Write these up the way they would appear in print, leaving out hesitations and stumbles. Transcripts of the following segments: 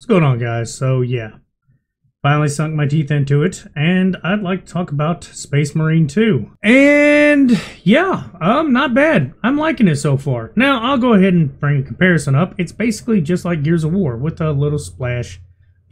What's going on, guys? So yeah, finally sunk my teeth into it, and I'd like to talk about Space Marine 2. And yeah, not bad. I'm liking it so far. Now, I'll go ahead and bring a comparison up. It's basically just like Gears of War with a little splash of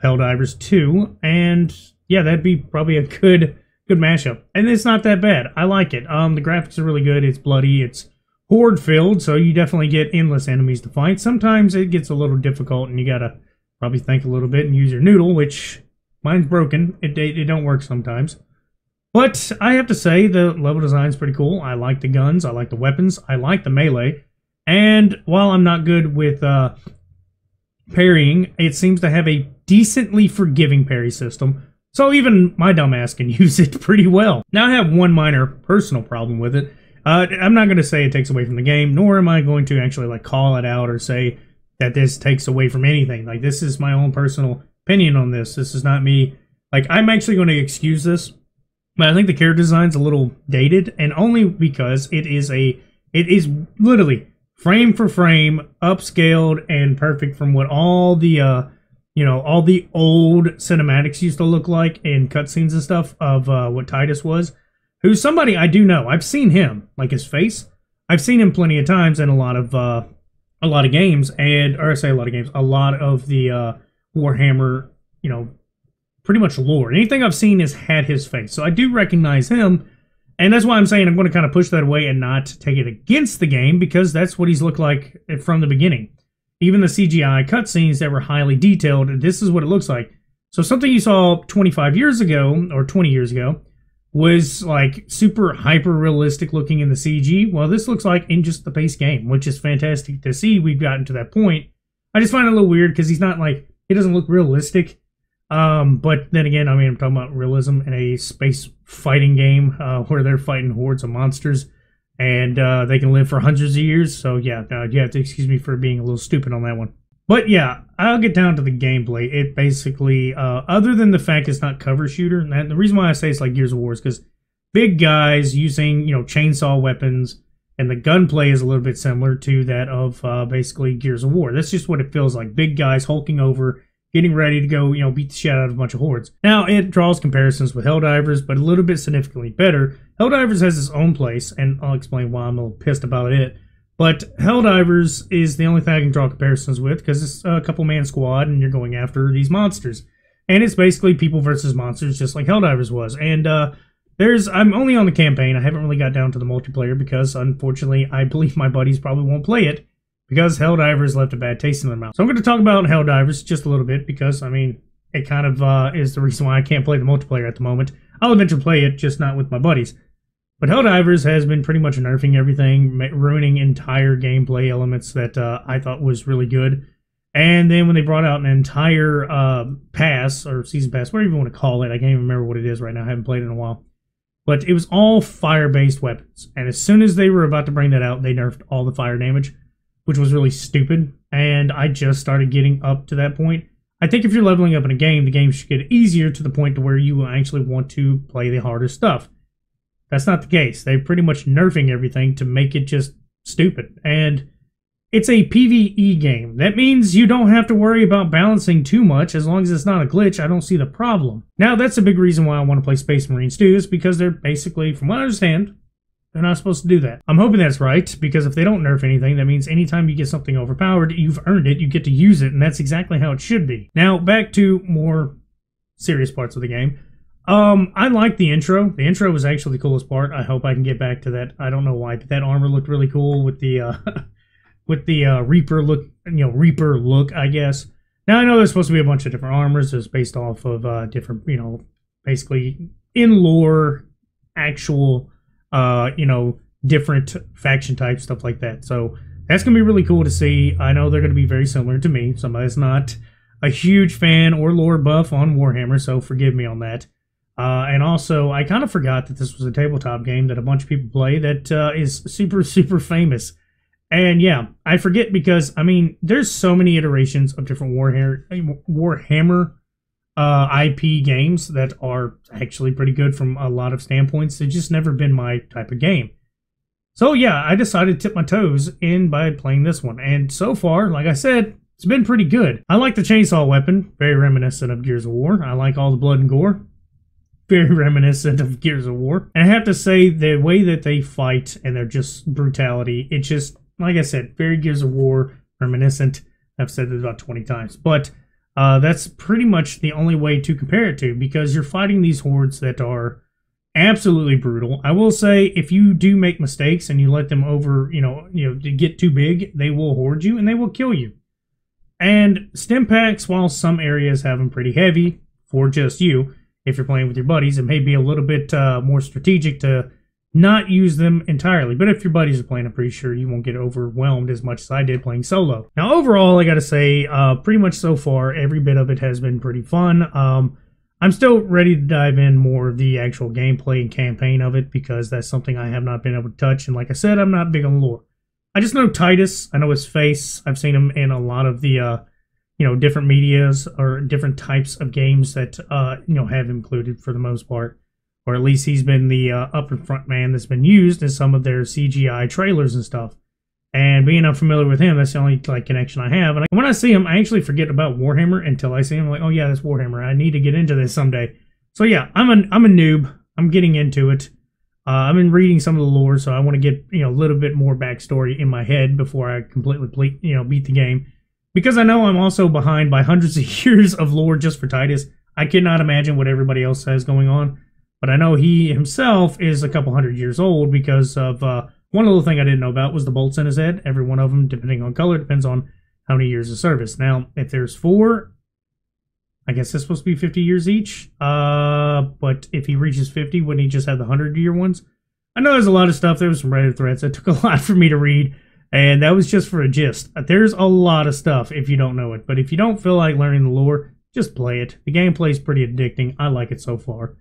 Helldivers 2, and yeah, that'd be probably a good mashup. And it's not that bad. I like it. The graphics are really good. It's bloody. It's horde filled, so you definitely get endless enemies to fight. Sometimes it gets a little difficult, and you gotta probably think a little bit and use your noodle, which mine's broken. It don't work sometimes. But I have to say the level design's pretty cool. I like the guns. I like the weapons. I like the melee. And while I'm not good with parrying, it seems to have a decently forgiving parry system. So even my dumbass can use it pretty well. Now I have one minor personal problem with it. I'm not going to say it takes away from the game, nor am I going to actually like call it out or say that this takes away from anything. Like, this is my own personal opinion on this. This is not me. Like, I'm actually going to excuse this, but I think the character design's a little dated, and only because it is literally frame for frame, upscaled, and perfect from what all the, all the old cinematics used to look like in cutscenes and stuff of what Tidus was, who's somebody I do know. I've seen him, like his face. I've seen him plenty of times in a lot of games, a lot of the Warhammer, pretty much lore. Anything I've seen has had his face, so I do recognize him, and that's why I'm saying I'm going to kind of push that away and not take it against the game, because that's what he's looked like from the beginning. Even the CGI cutscenes that were highly detailed, this is what it looks like. So something you saw 25 years ago, or 20 years ago, was like super hyper realistic looking in the CG. Well, this looks like in just the base game, which is fantastic to see. We've gotten to that point. I just find it a little weird because he doesn't look realistic. But then again, I mean, I'm talking about realism in a space fighting game where they're fighting hordes of monsters, and they can live for hundreds of years. So yeah, you have to excuse me for being a little stupid on that one. But yeah, I'll get down to the gameplay. It basically, other than the fact it's not cover shooter, and the reason why I say it's like Gears of War is because big guys using, chainsaw weapons, and the gunplay is a little bit similar to that of basically Gears of War. That's just what it feels like. Big guys hulking over, getting ready to go, beat the shit out of a bunch of hordes. Now, it draws comparisons with Helldivers, but a little bit significantly better. Helldivers has its own place, and I'll explain why I'm a little pissed about it. But Helldivers is the only thing I can draw comparisons with, because it's a couple-man squad, and you're going after these monsters. And it's basically people versus monsters, just like Helldivers was. And I'm only on the campaign. I haven't really got down to the multiplayer, because, unfortunately, I believe my buddies probably won't play it, because Helldivers left a bad taste in their mouth. So I'm going to talk about Helldivers just a little bit, because, I mean, it kind of is the reason why I can't play the multiplayer at the moment. I'll eventually play it, just not with my buddies. But Helldivers has been pretty much nerfing everything, ruining entire gameplay elements that I thought was really good. And then when they brought out an entire pass, or season pass, whatever you want to call it, I can't even remember what it is right now, I haven't played it in a while. But it was all fire-based weapons. And as soon as they were about to bring that out, they nerfed all the fire damage, which was really stupid. And I just started getting up to that point. I think if you're leveling up in a game, the game should get easier to the point to where you will actually want to play the harder stuff. That's not the case. They're pretty much nerfing everything to make it just stupid. And it's a PvE game. That means you don't have to worry about balancing too much. As long as it's not a glitch, I don't see the problem. Now, that's a big reason why I want to play Space Marines 2, is because they're basically, from what I understand, they're not supposed to do that. I'm hoping that's right, because if they don't nerf anything, that means anytime you get something overpowered, you've earned it, you get to use it, and that's exactly how it should be. Now, back to more serious parts of the game. I like the intro. The intro was actually the coolest part. I hope I can get back to that. I don't know why, but that armor looked really cool with the Reaper look, Reaper look, I guess. Now, I know there's supposed to be a bunch of different armors. It's based off of different, basically in lore, actual, different faction types, stuff like that. So that's going to be really cool to see. I know they're going to be very similar to me. Somebody's not a huge fan or lore buff on Warhammer, so forgive me on that. And also, I kind of forgot that this was a tabletop game that a bunch of people play that is super, super famous. And yeah, I forget because, I mean, there's so many iterations of different Warhammer IP games that are actually pretty good from a lot of standpoints. They've just never been my type of game. So yeah, I decided to tip my toes in by playing this one. And so far, like I said, it's been pretty good. I like the chainsaw weapon, very reminiscent of Gears of War. I like all the blood and gore, very reminiscent of Gears of War. And I have to say, the way that they fight and their just brutality, it just, like I said, very Gears of War, reminiscent. I've said this about 20 times. But that's pretty much the only way to compare it to, because you're fighting these hordes that are absolutely brutal. I will say, if you do make mistakes and you let them get too big, they will horde you and they will kill you. And stim packs, while some areas have them pretty heavy for just you, if you're playing with your buddies, it may be a little bit more strategic to not use them entirely. But if your buddies are playing, I'm pretty sure you won't get overwhelmed as much as I did playing solo. Now, overall, I gotta say, pretty much so far, every bit of it has been pretty fun. I'm still ready to dive in more of the actual gameplay and campaign of it, because that's something I have not been able to touch. And like I said, I'm not big on lore. I just know Tidus. I know his face. I've seen him in a lot of the different medias or different types of games that have included for the most part, or at least he's been the up and front man that's been used in some of their CGI trailers and stuff. And being unfamiliar with him, that's the only connection I have. And when I see him, I actually forget about Warhammer until I see him. I'm like, oh yeah, that's Warhammer. I need to get into this someday. So yeah, I'm a noob. I'm getting into it. I've been reading some of the lore, so I want to get a little bit more backstory in my head before I completely beat the game. Because I know I'm also behind by hundreds of years of lore just for Tidus. I cannot imagine what everybody else has going on. But I know he himself is a couple hundred years old because of one little thing I didn't know about was the bolts in his head. Every one of them, depending on color, depends on how many years of service. Now, if there's 4, I guess it's supposed to be 50 years each. But if he reaches 50, wouldn't he just have the 100-year ones? I know there's a lot of stuff. There was some Reddit threads that took a lot for me to read. And that was just for a gist. There's a lot of stuff if you don't know it. But if you don't feel like learning the lore, just play it. The gameplay is pretty addicting. I like it so far.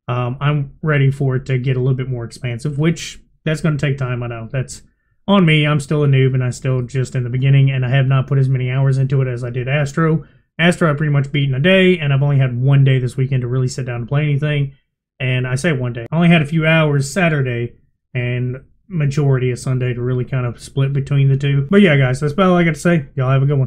I'm ready for it to get a little bit more expansive, which that's going to take time. I know. That's on me. I'm still a noob, and I'm still just in the beginning, and I have not put as many hours into it as I did Astro. Astro I pretty much beat in a day, and I've only had one day this weekend to really sit down and play anything. And I say one day. I only had a few hours Saturday, and majority of Sunday to really kind of split between the two. But yeah, guys, that's about all I got to say. Y'all have a good one.